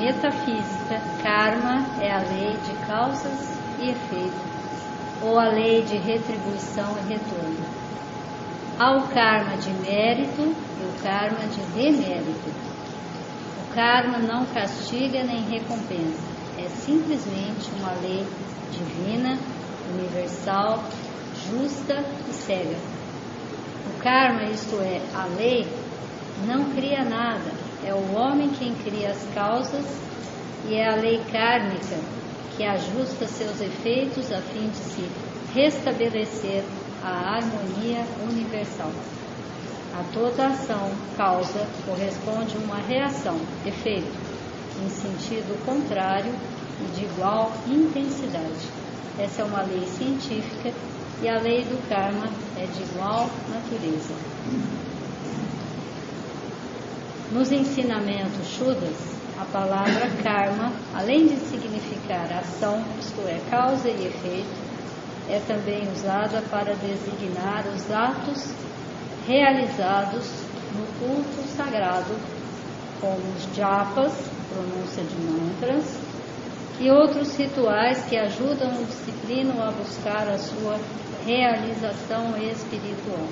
metafísica, karma é a lei de causas e efeitos, ou a lei de retribuição e retorno. Há o karma de mérito e o karma de demérito. O karma não castiga nem recompensa, é simplesmente uma lei divina, universal, justa e cega. O karma, isto é, a lei, não cria nada, é o homem quem cria as causas, e é a lei kármica que ajusta seus efeitos a fim de se restabelecer a harmonia universal. A toda ação, causa, corresponde uma reação, efeito, em sentido contrário e de igual intensidade. Essa é uma lei científica e a lei do karma é de igual natureza. Nos ensinamentos Shuddhas, a palavra karma, além de significar ação, isto é, causa e efeito, é também usada para designar os atos realizados no culto sagrado, como os japas, pronúncia de mantras, e outros rituais que ajudam o disciplino a buscar a sua realização espiritual.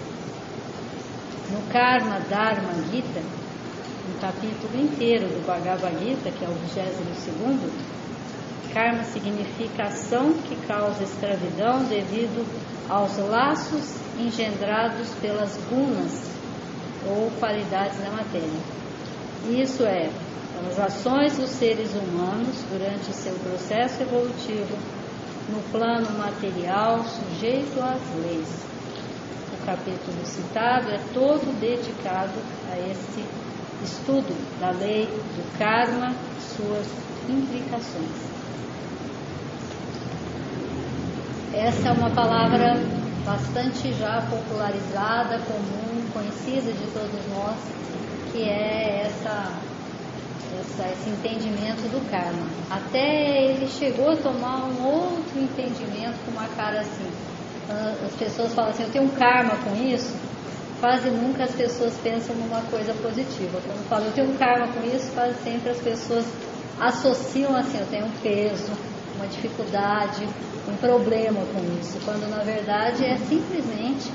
No Karma Dharma Gita, um capítulo inteiro do Bhagavad Gita, que é o 22º, karma significa ação que causa escravidão devido aos laços engendrados pelas gunas ou qualidades da matéria. Isso é, as ações dos seres humanos durante seu processo evolutivo no plano material sujeito às leis. O capítulo citado é todo dedicado a esse estudo da lei do karma e suas implicações. Essa é uma palavra bastante já popularizada, comum, conhecida de todos nós, que é esse entendimento do karma. Até ele chegou a tomar um outro entendimento com uma cara assim. As pessoas falam assim, eu tenho um karma com isso, quase nunca as pessoas pensam numa coisa positiva. Quando falam, eu tenho um karma com isso, quase sempre as pessoas associam assim, eu tenho um peso, uma dificuldade, um problema com isso, quando na verdade é simplesmente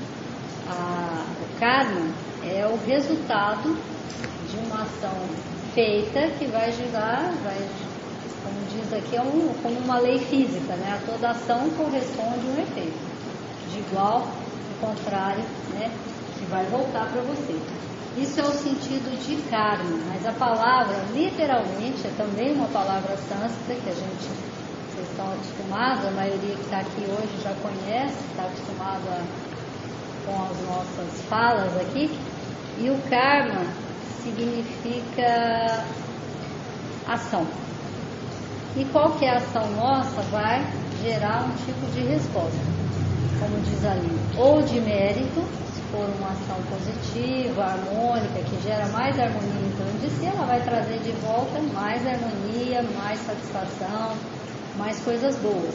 o karma é o resultado de uma ação feita que vai gerar, como diz aqui, como uma lei física, né? A toda ação corresponde a um efeito, de igual e contrário, né? Que vai voltar para você. Isso é o sentido de karma, mas a palavra literalmente é também uma palavra sânscrita que vocês estão acostumados, a maioria que está aqui hoje já conhece, está acostumado com as nossas falas aqui, e o karma significa ação. E qualquer ação nossa vai gerar um tipo de resposta, como diz ali, ou de mérito, se for uma ação positiva, harmônica, que gera mais harmonia em torno de si, ela vai trazer de volta mais harmonia, mais satisfação, mais coisas boas.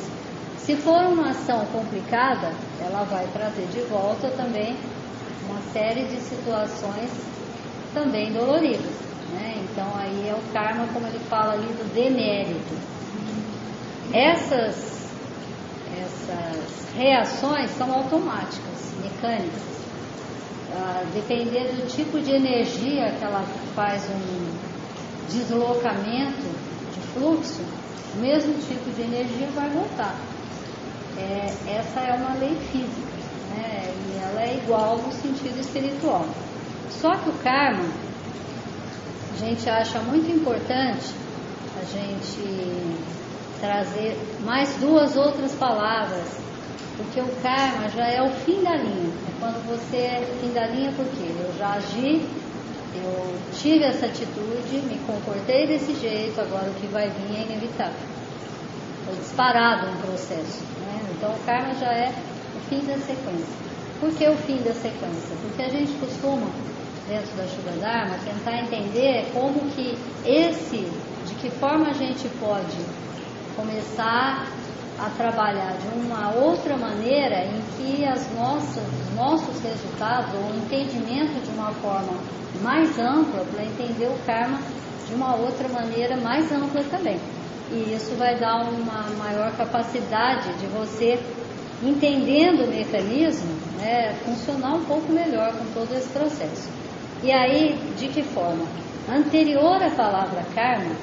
Se for uma ação complicada, ela vai trazer de volta também uma série de situações também doloridas, né? Então aí é o karma, como ele fala ali, do demérito. Essas reações são automáticas, mecânicas. Dependendo do tipo de energia que ela faz um deslocamento de fluxo, o mesmo tipo de energia vai voltar. Essa é uma lei física, né? E ela é igual no sentido espiritual. Só que o karma, a gente acha muito importante a gente trazer mais duas outras palavras, porque o karma já é o fim da linha. É quando você é fim da linha, porque eu já agi, eu tive essa atitude, me comportei desse jeito, agora o que vai vir é inevitável. Foi disparado um processo, né? Então o karma já é o fim da sequência. Por que o fim da sequência? Porque a gente costuma, dentro da Shuddha Dharma, tentar entender como que de que forma a gente pode começar a trabalhar de uma outra maneira em que os nossos resultados, ou o entendimento de uma forma mais ampla, para entender o karma de uma outra maneira mais ampla também. E isso vai dar uma maior capacidade de você, entendendo o mecanismo, né, funcionar um pouco melhor com todo esse processo. E aí, de que forma? Anterior à palavra karma,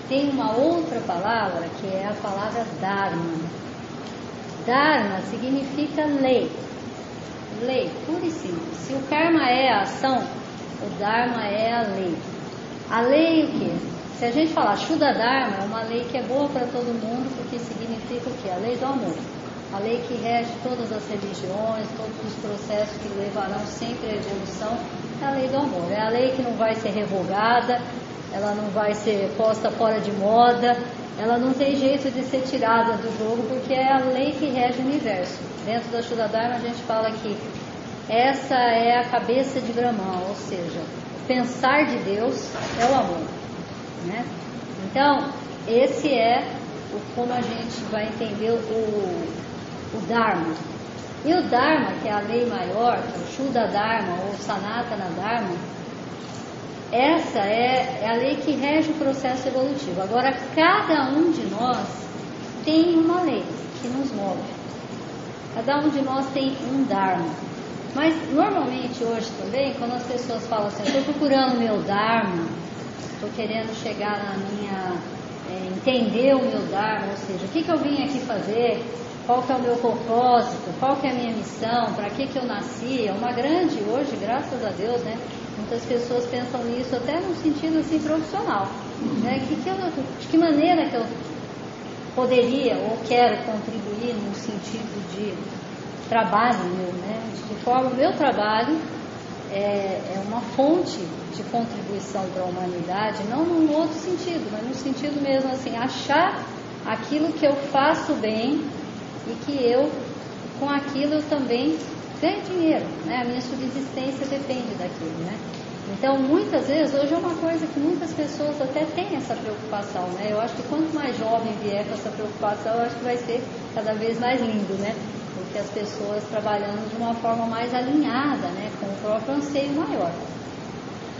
tem uma outra palavra que é a palavra dharma. Dharma significa lei. Lei, pura e simples. Se o karma é a ação, o dharma é a lei. A lei o quê? Se a gente falar Shuddha Dharma, é uma lei que é boa para todo mundo, porque significa o quê? A lei do amor. A lei que rege todas as religiões, todos os processos que levarão sempre à evolução, é a lei do amor. É a lei que não vai ser revogada, ela não vai ser posta fora de moda, ela não tem jeito de ser tirada do jogo, porque é a lei que rege o universo. Dentro da Shuddha Dharma a gente fala que essa é a cabeça de Brahman, ou seja, o pensar de Deus é o amor, né? Então, esse é como a gente vai entender o Dharma. E o Dharma, que é a lei maior, que é o Shuddha Dharma ou Sanatana Dharma, essa é a lei que rege o processo evolutivo. Agora, cada um de nós tem uma lei que nos move. Cada um de nós tem um Dharma. Mas, normalmente, hoje também, quando as pessoas falam assim, estou procurando o meu Dharma, estou querendo chegar na minha... entender o meu Dharma, ou seja, o que eu vim aqui fazer, qual que é o meu propósito, qual que é a minha missão, para que eu nasci, é uma grande, hoje, graças a Deus, né? Muitas pessoas pensam nisso até no sentido assim profissional, né? De que maneira que eu poderia ou quero contribuir no sentido de trabalho meu, né? De forma o meu trabalho é uma fonte de contribuição para a humanidade, não num outro sentido, mas no sentido mesmo assim, achar aquilo que eu faço bem e que eu, com aquilo, eu também ganho dinheiro, né? A minha subsistência depende daquilo, né? Então, muitas vezes, hoje é uma coisa que muitas pessoas até têm essa preocupação, né? Eu acho que quanto mais jovem vier com essa preocupação, eu acho que vai ser cada vez mais lindo, né? Porque as pessoas trabalhando de uma forma mais alinhada, né? Com o próprio anseio maior.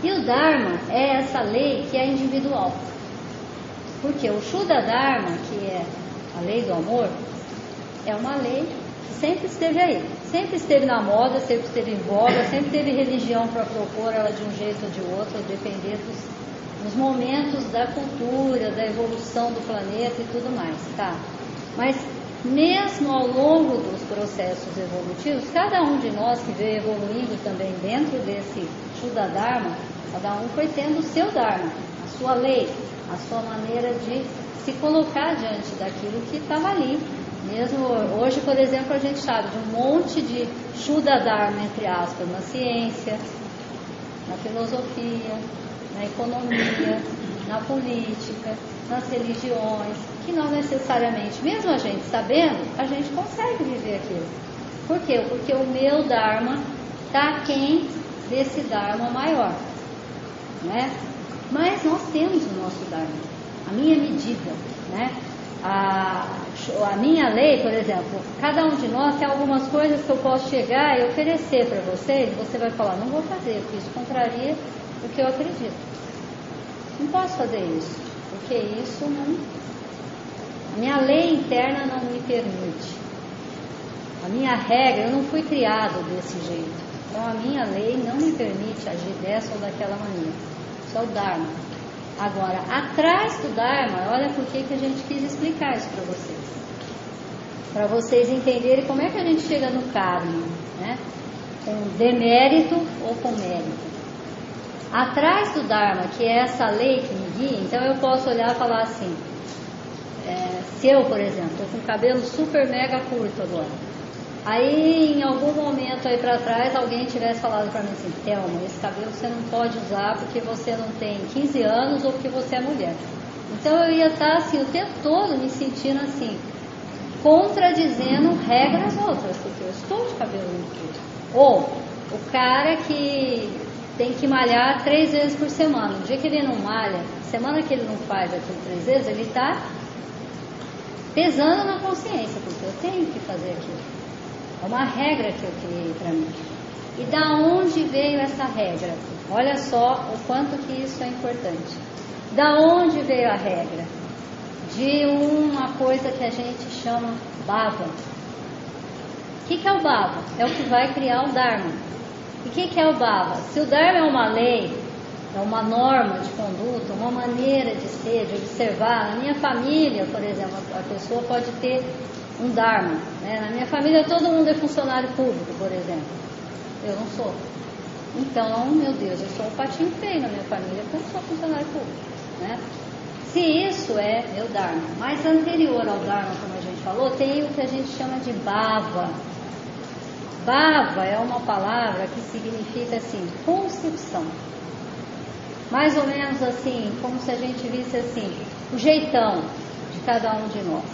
E o Dharma é essa lei que é individual. Porque o Shuddha Dharma, que é a lei do amor, é uma lei que sempre esteve aí. Sempre esteve na moda, sempre esteve em voga, sempre teve religião para propor ela de um jeito ou de outro, a depender dos momentos da cultura, da evolução do planeta e tudo mais, tá? Mas mesmo ao longo dos processos evolutivos, cada um de nós que veio evoluindo também dentro desse Shuddha Dharma, cada um foi tendo o seu Dharma, a sua lei, a sua maneira de se colocar diante daquilo que estava ali. Mesmo hoje, por exemplo, a gente sabe de um monte de Shuddha Dharma, entre aspas, na ciência, na filosofia, na economia, na política, nas religiões, que não necessariamente, mesmo a gente sabendo, a gente consegue viver aquilo. Por quê? Porque o meu Dharma está aquém desse Dharma maior, né? Mas nós temos o nosso Dharma, a minha medida, né? A minha lei, por exemplo, cada um de nós tem algumas coisas que eu posso chegar e oferecer para vocês, e você vai falar, não vou fazer, porque isso contraria o que eu acredito. Não posso fazer isso, porque isso não... A minha lei interna não me permite. A minha regra, eu não fui criado desse jeito. Então a minha lei não me permite agir dessa ou daquela maneira. Isso é o Dharma. Agora, atrás do Dharma, olha por que a gente quis explicar isso para vocês. Para vocês entenderem como é que a gente chega no karma, né? Com demérito ou com mérito. Atrás do Dharma, que é essa lei que me guia, então eu posso olhar e falar assim, se eu, por exemplo, estou com o cabelo super mega curto agora, aí em algum momento aí para trás alguém tivesse falado para mim assim, Thelma, esse cabelo você não pode usar porque você não tem 15 anos ou porque você é mulher. Então eu ia estar assim o tempo todo me sentindo assim, contradizendo regras outras, porque eu estou de cabelo muito curto. Ou o cara que tem que malhar 3 vezes por semana, no dia que ele não malha, semana que ele não faz aquilo 3 vezes, ele está pesando na consciência, porque eu tenho que fazer aquilo. É uma regra que eu criei para mim. E da onde veio essa regra? Olha só o quanto que isso é importante. Da onde veio a regra? De uma coisa que a gente chama bhava. O que é o bhava? É o que vai criar o dharma. E o que é o bhava? Se o dharma é uma lei, é uma norma de conduta, uma maneira de ser, de observar. Na minha família, por exemplo, a pessoa pode ter um dharma, né? Na minha família todo mundo é funcionário público, por exemplo. Eu não sou. Então, meu Deus, eu sou um patinho feio na minha família, porque eu não sou funcionário público, né? Se isso é meu dharma, mas anterior ao dharma, como a gente falou, tem o que a gente chama de bhava. Bhava é uma palavra que significa assim, concepção. Mais ou menos assim, como se a gente visse assim, o jeitão de cada um de nós.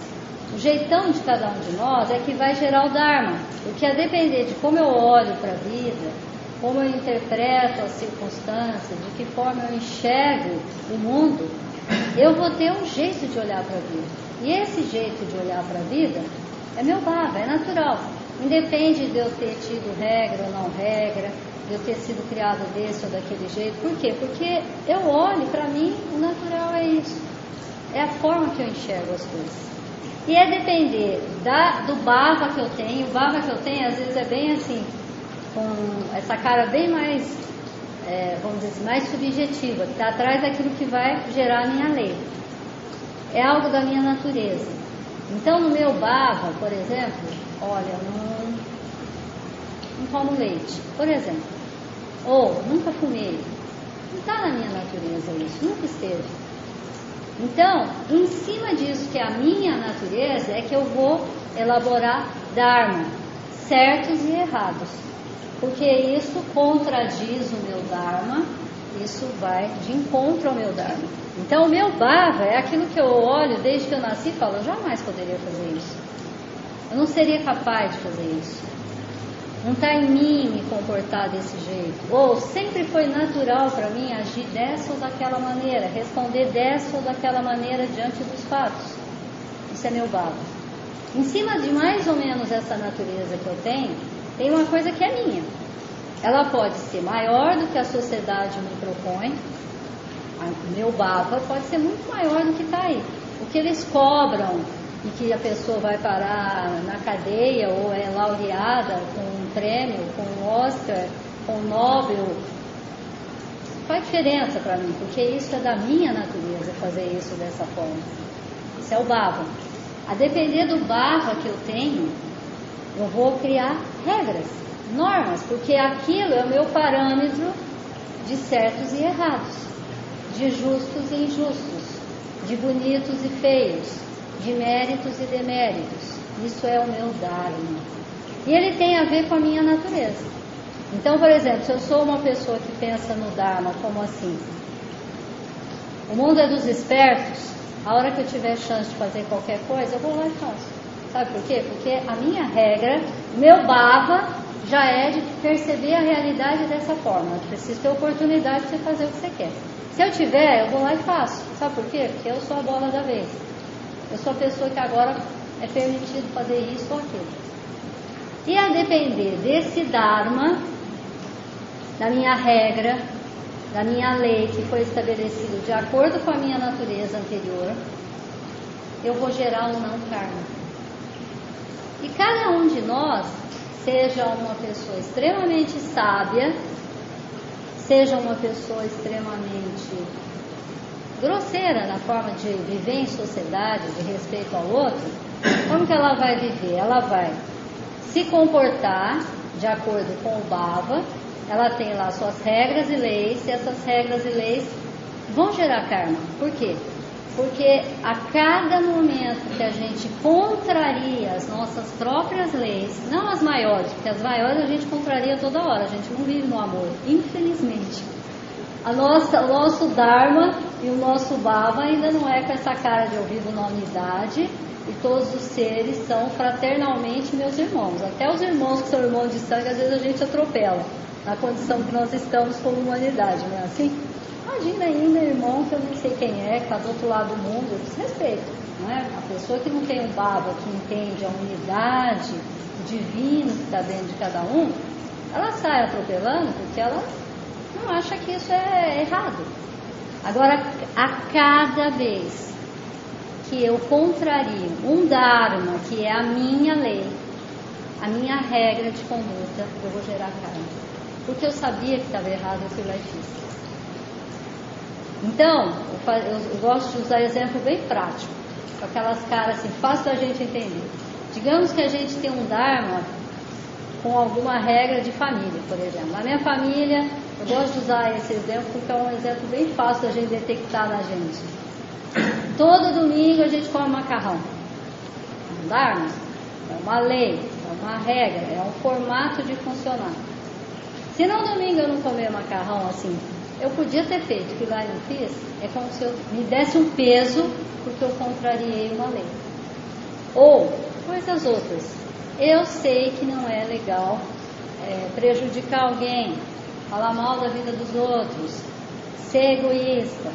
O jeitão de cada um de nós é que vai gerar o dharma, porque a depender de como eu olho para a vida, como eu interpreto as circunstâncias, de que forma eu enxergo o mundo, eu vou ter um jeito de olhar para a vida. E esse jeito de olhar para a vida é meu bhava, é natural. Independe de eu ter tido regra ou não regra, de eu ter sido criado desse ou daquele jeito. Por quê? Porque eu olho, para mim, o natural é isso. É a forma que eu enxergo as coisas. E é depender do bhava que eu tenho. O bhava que eu tenho, às vezes, é bem assim, com essa cara bem mais, vamos dizer assim, mais subjetiva, que está atrás daquilo que vai gerar a minha lei. É algo da minha natureza. Então, no meu bhava, por exemplo, olha, não tomo leite, por exemplo. Ou, nunca fumei. Não está na minha natureza isso, nunca esteve. Então, em cima disso que é a minha natureza, é que eu vou elaborar dharma, certos e errados. Porque isso contradiz o meu dharma, isso vai de encontro ao meu dharma. Então, o meu bhava é aquilo que eu olho desde que eu nasci e falo, eu jamais poderia fazer isso. Eu não seria capaz de fazer isso. Não está em mim me comportar desse jeito. Ou sempre foi natural para mim agir dessa ou daquela maneira, responder dessa ou daquela maneira diante dos fatos. Isso é meu bhava. Em cima de mais ou menos essa natureza que eu tenho, tem uma coisa que é minha. Ela pode ser maior do que a sociedade me propõe. O meu bhava pode ser muito maior do que está aí. O que eles cobram e que a pessoa vai parar na cadeia ou é laureada com um prêmio, com um Oscar, com um Nobel, faz diferença para mim, porque isso é da minha natureza, fazer isso dessa forma. Isso é o bhava. A depender do bhava que eu tenho, eu vou criar regras, normas, porque aquilo é o meu parâmetro de certos e errados, de justos e injustos, de bonitos e feios, de méritos e deméritos. Isso é o meu dharma. E ele tem a ver com a minha natureza. Então, por exemplo, se eu sou uma pessoa que pensa no dharma como assim, o mundo é dos espertos, a hora que eu tiver chance de fazer qualquer coisa, eu vou lá e faço. Sabe por quê? Porque a minha regra, meu bhava, já é de perceber a realidade dessa forma. Eu preciso ter oportunidade de você fazer o que você quer. Se eu tiver, eu vou lá e faço. Sabe por quê? Porque eu sou a bola da vez. Eu sou a pessoa que agora é permitido fazer isso ou aquilo. E a depender desse dharma, da minha regra, da minha lei que foi estabelecida de acordo com a minha natureza anterior, eu vou gerar ou não karma. E cada um de nós, seja uma pessoa extremamente sábia, seja uma pessoa extremamente grosseira na forma de viver em sociedade, de respeito ao outro, como que ela vai viver? Ela vai se comportar de acordo com o bhava, ela tem lá suas regras e leis, e essas regras e leis vão gerar karma. Por quê? Porque a cada momento que a gente contraria as nossas próprias leis, não as maiores, porque as maiores a gente contraria toda hora, a gente não vive no amor, infelizmente. O nosso dharma e o nosso bhava ainda não é com essa cara de eu vivo na unidade e todos os seres são fraternalmente meus irmãos. Até os irmãos que são irmãos de sangue, às vezes a gente atropela na condição que nós estamos como humanidade, não é assim? Imagina ainda, irmão, que eu nem sei quem é, que está do outro lado do mundo, eu desrespeito, não é? A pessoa que não tem um baba, que entende a unidade, o divino que está dentro de cada um, ela sai atropelando porque ela não acha que isso é errado. Agora, a cada vez que eu contrario um dharma, que é a minha lei, a minha regra de conduta, eu vou gerar karma. Porque eu sabia que estava errado, eu fui lá e fiz. Então, eu gosto de usar exemplo bem prático, com aquelas caras assim, fácil da gente entender. Digamos que a gente tem um dharma com alguma regra de família, por exemplo. Na minha família, eu gosto de usar esse exemplo porque é um exemplo bem fácil da gente detectar na gente. Todo domingo a gente come macarrão. Um dharma é uma lei, é uma regra, é um formato de funcionar. Se no domingo eu não comer macarrão assim, eu podia ter feito, que lá eu não fiz, é como se eu me desse um peso porque eu contrariei uma lei. Ou coisas outras. Eu sei que não é legal prejudicar alguém, falar mal da vida dos outros, ser egoísta.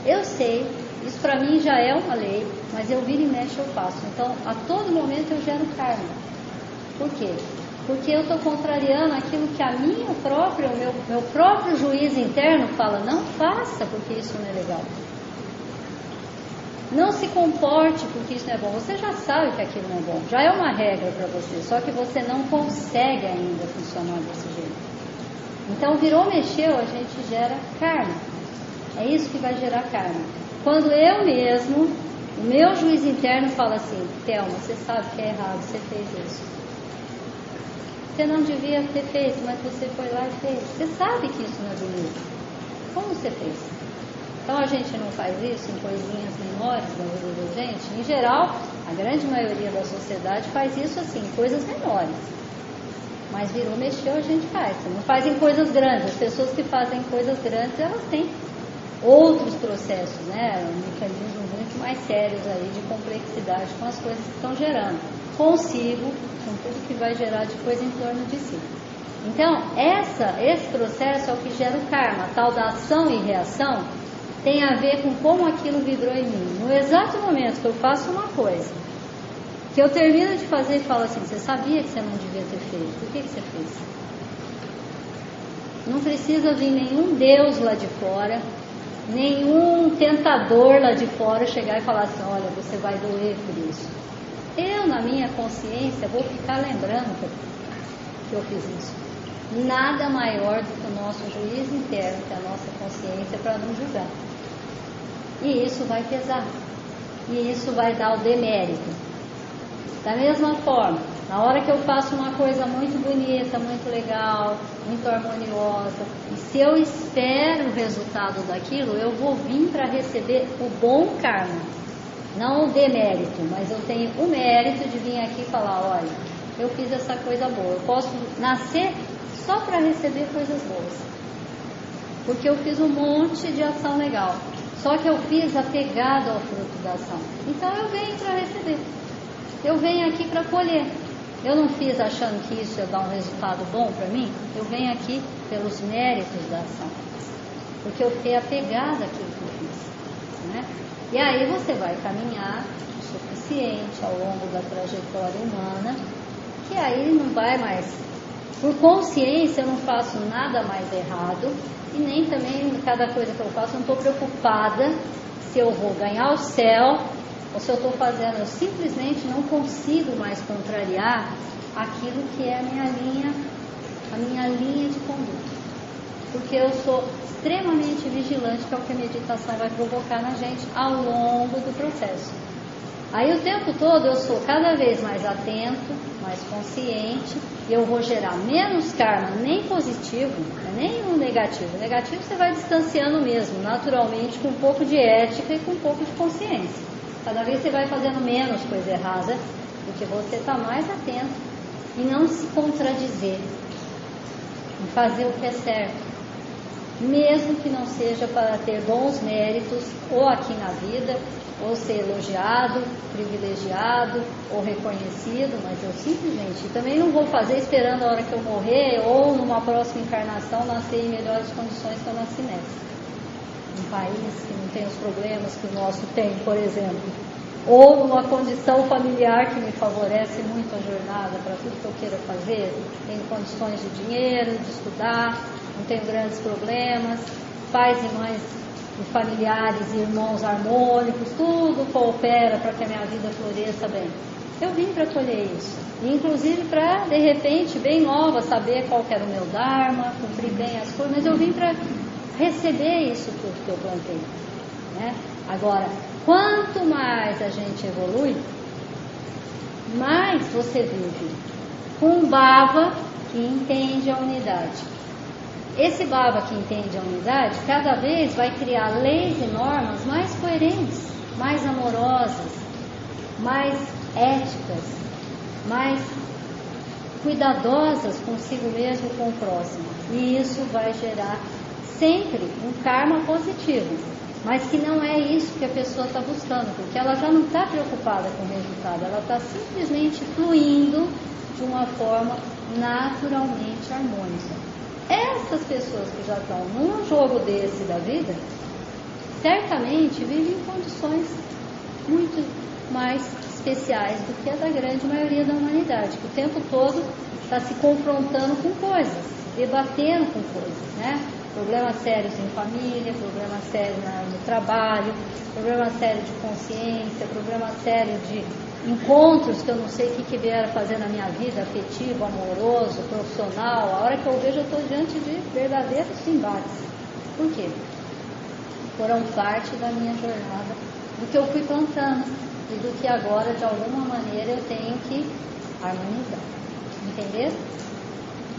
Eu sei, isso para mim já é uma lei, mas eu viro e mexo, eu faço. Então, a todo momento eu gero karma. Por quê? Porque eu estou contrariando aquilo que a minha própria, o meu próprio juiz interno fala, não faça porque isso não é legal. Não se comporte porque isso não é bom. Você já sabe que aquilo não é bom. Já é uma regra para você, só que você não consegue ainda funcionar desse jeito. Então, virou, mexeu, a gente gera karma. É isso que vai gerar karma. Quando eu mesmo, o meu juiz interno fala assim, Thelma, você sabe que é errado, você fez isso. Você não devia ter feito, mas você foi lá e fez. Você sabe que isso não é bonito. Como você fez? Então a gente não faz isso em coisinhas menores na vida da gente. Em geral, a grande maioria da sociedade faz isso assim, em coisas menores. Mas virou, mexeu, a gente faz. Você não faz em coisas grandes. As pessoas que fazem coisas grandes, elas têm outros processos, né? Mecanismos muito mais sérios aí de complexidade com as coisas que estão gerando. Consigo, com tudo que vai gerar de coisa em torno de si. Então, esse processo é o que gera o karma. A tal da ação e reação tem a ver com como aquilo vibrou em mim. No exato momento que eu faço uma coisa, que eu termino de fazer e falo assim, você sabia que você não devia ter feito, por que você fez? Não precisa vir nenhum Deus lá de fora, nenhum tentador lá de fora chegar e falar assim, olha, você vai doer por isso. Eu, na minha consciência, vou ficar lembrando que eu fiz isso. Nada maior do que o nosso juiz interno, que é a nossa consciência, para nos julgar. E isso vai pesar. E isso vai dar o demérito. Da mesma forma, na hora que eu faço uma coisa muito bonita, muito legal, muito harmoniosa, e se eu espero o resultado daquilo, eu vou vir para receber o bom karma. Não o demérito, mas eu tenho o mérito de vir aqui e falar, olha, eu fiz essa coisa boa. Eu posso nascer só para receber coisas boas. Porque eu fiz um monte de ação legal. Só que eu fiz apegado ao fruto da ação. Então eu venho para receber. Eu venho aqui para colher. Eu não fiz achando que isso ia dar um resultado bom para mim. Eu venho aqui pelos méritos da ação. Porque eu fiquei apegada àquilo que eu fiz, né? E aí você vai caminhar o suficiente ao longo da trajetória humana, que aí não vai mais. Por consciência eu não faço nada mais errado, e nem também cada coisa que eu faço eu não estou preocupada se eu vou ganhar o céu, ou se eu estou fazendo, eu simplesmente não consigo mais contrariar aquilo que é a minha linha de conduta. Porque eu sou extremamente vigilante, que é o que a meditação vai provocar na gente ao longo do processo. Aí o tempo todo eu sou cada vez mais atento, mais consciente, e eu vou gerar menos karma, nem positivo, nem o negativo. O negativo você vai distanciando mesmo, naturalmente, com um pouco de ética e com um pouco de consciência. Cada vez você vai fazendo menos coisa errada, porque você está mais atento e não se contradizer, em fazer o que é certo. Mesmo que não seja para ter bons méritos, ou aqui na vida, ou ser elogiado, privilegiado, ou reconhecido, mas eu simplesmente também não vou fazer esperando a hora que eu morrer, ou numa próxima encarnação nascer em melhores condições que eu nasci nessa. um país que não tem os problemas que o nosso tem, por exemplo, ou numa condição familiar que me favorece muito a jornada para tudo que eu queira fazer, tenho condições de dinheiro, de estudar, não tenho grandes problemas, pais e mães e familiares e irmãos harmônicos, tudo coopera para que a minha vida floresça bem. Eu vim para colher isso, e inclusive para, de repente, bem nova, saber qual que era o meu dharma, cumprir bem as coisas, mas eu vim para receber isso tudo que eu plantei, né? Agora, quanto mais a gente evolui, mais você vive com um Bhava que entende a unidade. Esse Bhava que entende a unidade, cada vez vai criar leis e normas mais coerentes, mais amorosas, mais éticas, mais cuidadosas consigo mesmo e com o próximo. E isso vai gerar sempre um karma positivo, mas que não é isso que a pessoa está buscando, porque ela já não está preocupada com o resultado, ela está simplesmente fluindo de uma forma naturalmente harmônica. Essas pessoas que já estão num jogo desse da vida, certamente vivem em condições muito mais especiais do que a da grande maioria da humanidade, que o tempo todo está se confrontando com coisas, debatendo com coisas, né? Problemas sérios em família, problemas sérios no trabalho, problemas sérios de consciência, problemas sérios de encontros que eu não sei o que vieram fazer na minha vida, afetivo, amoroso, profissional. A hora que eu vejo, eu estou diante de verdadeiros embates. Por quê? Foram parte da minha jornada, do que eu fui plantando e do que agora, de alguma maneira, eu tenho que harmonizar. Entendeu?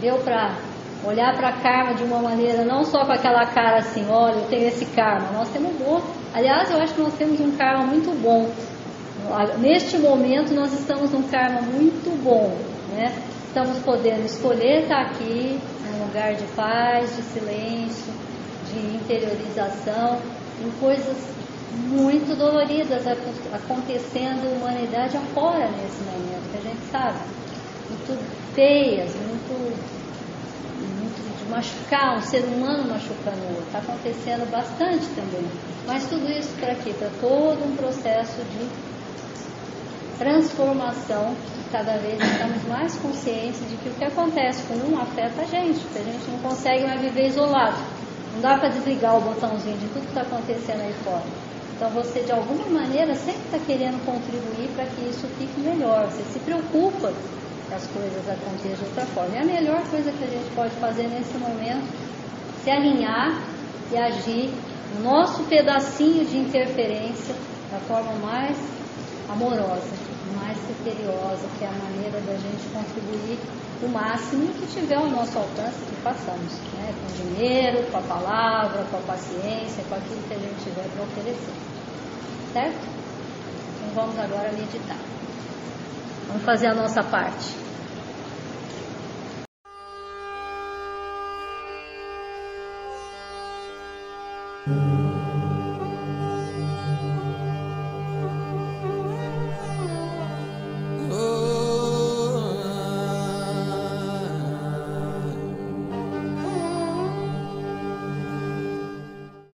Deu para olhar para karma de uma maneira, não só com aquela cara assim, olha, eu tenho esse karma, nós temos bom. Aliás, eu acho que nós temos um karma muito bom. Neste momento nós estamos num karma muito bom, né? Estamos podendo escolher estar aqui, num lugar de paz, de silêncio, de interiorização, em coisas muito doloridas acontecendo na humanidade afora nesse momento, que a gente sabe, muito feias, muito de machucar, um ser humano machucando o outro, está acontecendo bastante também, mas tudo isso para quê? Para todo um processo de transformação, que cada vez estamos mais conscientes de que o que acontece com um afeta a gente, porque a gente não consegue mais viver isolado, não dá para desligar o botãozinho de tudo que está acontecendo aí fora. Então você, de alguma maneira, sempre está querendo contribuir para que isso fique melhor, você se preocupa que as coisas aconteçam de outra forma. E a melhor coisa que a gente pode fazer nesse momento é se alinhar e agir no nosso pedacinho de interferência da forma mais amorosa, mais criteriosa, que é a maneira da gente contribuir o máximo que tiver ao nosso alcance, que façamos, né? Com dinheiro, com a palavra, com a paciência, com aquilo que a gente tiver para oferecer, certo? Então vamos agora meditar, vamos fazer a nossa parte.